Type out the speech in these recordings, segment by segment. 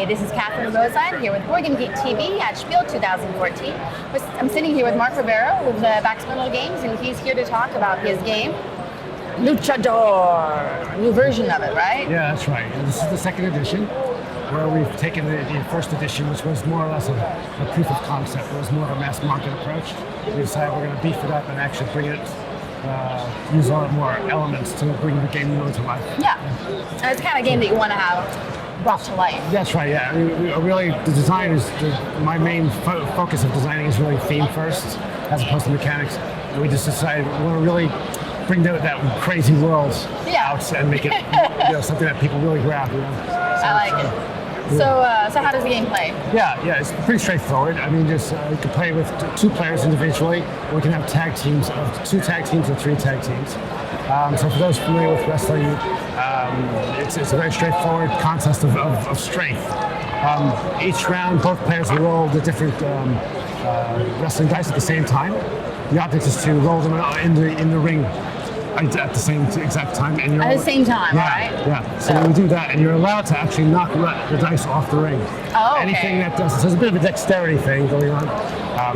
this is Catherine Rosine here with Board Game Geek TV at Spiel 2014. I'm sitting here with Mark Rivera with Backspinal Games, and he's here to talk about his game, Luchador, a new version of it, right? Yeah, that's right. And this is the second edition, where we've taken the first edition, which was more or less a proof of concept. It was more of a mass market approach. We decided we're going to beef it up and actually bring it, use a lot more elements to bring the game more to life. Yeah, and it's the kind of game that you want to have brought to life. That's right, yeah. Really, the design is, my main focus of designing is really theme first, as opposed to mechanics. And we just decided we want to really bring that crazy world out and make it something that people really grab. I like it. So how does the game play? Yeah, it's pretty straightforward. I mean, just you can play with 2 players individually, or we can have tag teams of 2 tag teams or 3 tag teams. So for those familiar with wrestling, it's a very straightforward contest of strength. Each round, both players will roll the different wrestling dice at the same time. The object is to roll them in the ring at the same exact time. And at the same time, yeah, right? Yeah. So when you do that, and you're allowed to actually knock the dice off the ring. Oh, okay. Anything that does, so there's a bit of a dexterity thing going on.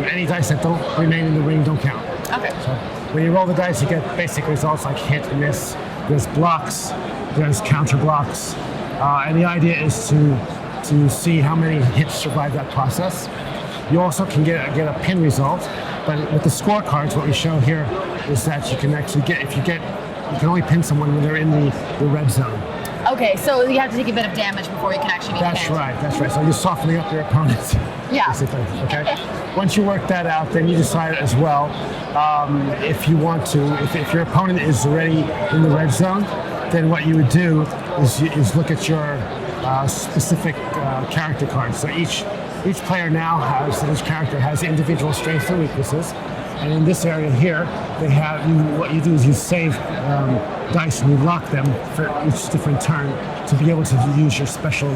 Any dice that don't remain in the ring don't count. Okay. So when you roll the dice, you get basic results like hit, miss. There's blocks, there's counter blocks, and the idea is to see how many hits survive that process. You also can get a pin result, but with the scorecards, what we show here is that you can actually you can only pin someone when they're in the red zone. Okay, so you have to take a bit of damage before you can actually be pinned. That's right. So you're softening up your opponent. Yeah. Basically, okay? Once you work that out, then you decide as well if you want to, if your opponent is already in the red zone, then what you would do is look at your specific character cards. So each player now has, each character has individual strengths and weaknesses. And in this area here, what you do is you save dice and you lock them for each different turn to be able to use your special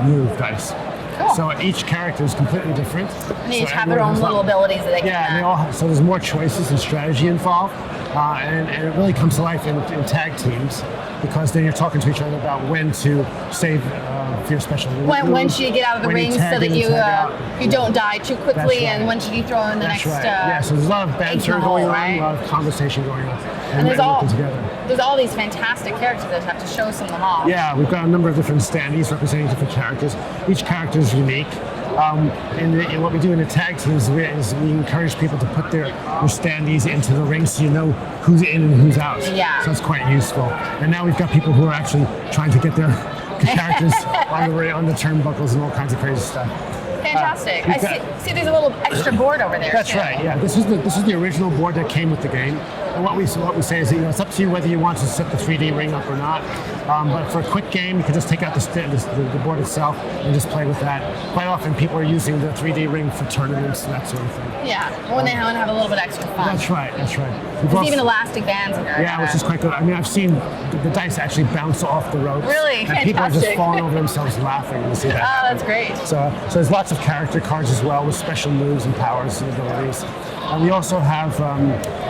move dice. Cool. So each character is completely different. And they each have their own little abilities that they can. Yeah, and they all have, so there's more choices and strategy involved, and it really comes to life in tag teams, because then you're talking to each other about when to save for your special move. When should you get out of the ring so that you don't die too quickly, right. And when should you throw in the next? Right. Yeah, so there's a lot of banter going on, right? A lot of conversation going on, and there's all these fantastic characters that have to show some of them off. Yeah, we've got a number of different standees representing different characters. Each character is unique. And what we do in the tag teams is we encourage people to put their standees into the ring so you know who's in and who's out. Yeah. So it's quite useful. And now we've got people who are actually trying to get their characters on the turnbuckles and all kinds of crazy stuff. Fantastic. I see there's a little extra board over there. That's too. right, yeah. This is the original board that came with the game. And what we say is that, it's up to you whether you want to set the 3D ring up or not. But for a quick game, you can just take out the board itself and just play with that. Quite often, people are using the 3D ring for tournaments and that sort of thing. Yeah, when they want to have a little bit extra fun. That's right. There's even elastic bands in there. Yeah, which is quite good. I mean, I've seen the dice actually bounce off the ropes. Really? And Fantastic. people are just falling over themselves laughing when you see that. Oh, that's great. So there's lots of character cards as well with special moves and powers and abilities. And we also have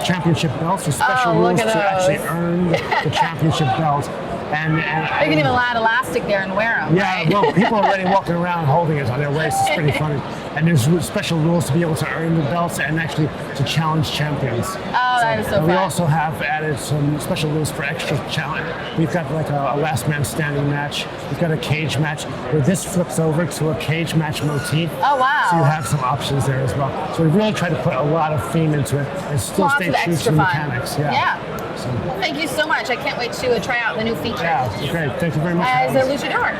championship belts with special rules to actually earn the championship belt. And you can even add elastic there and wear them. Yeah, right? well, people are already walking around holding it on their waist. It's pretty funny. And there's special rules to be able to earn the belts and actually to challenge champions. Oh, that is so fun. We also have added some special rules for extra challenge. We've got like a last man standing match. We've got a cage match where this flips over to a cage match motif. Oh, wow. So you have some options there as well. So we've really tried to put a lot of theme into it and still stay true to the mechanics. Yeah. So. Well, thank you so much. I can't wait to try out the new feature. Yeah, great. Thank you very much. As a Luchador.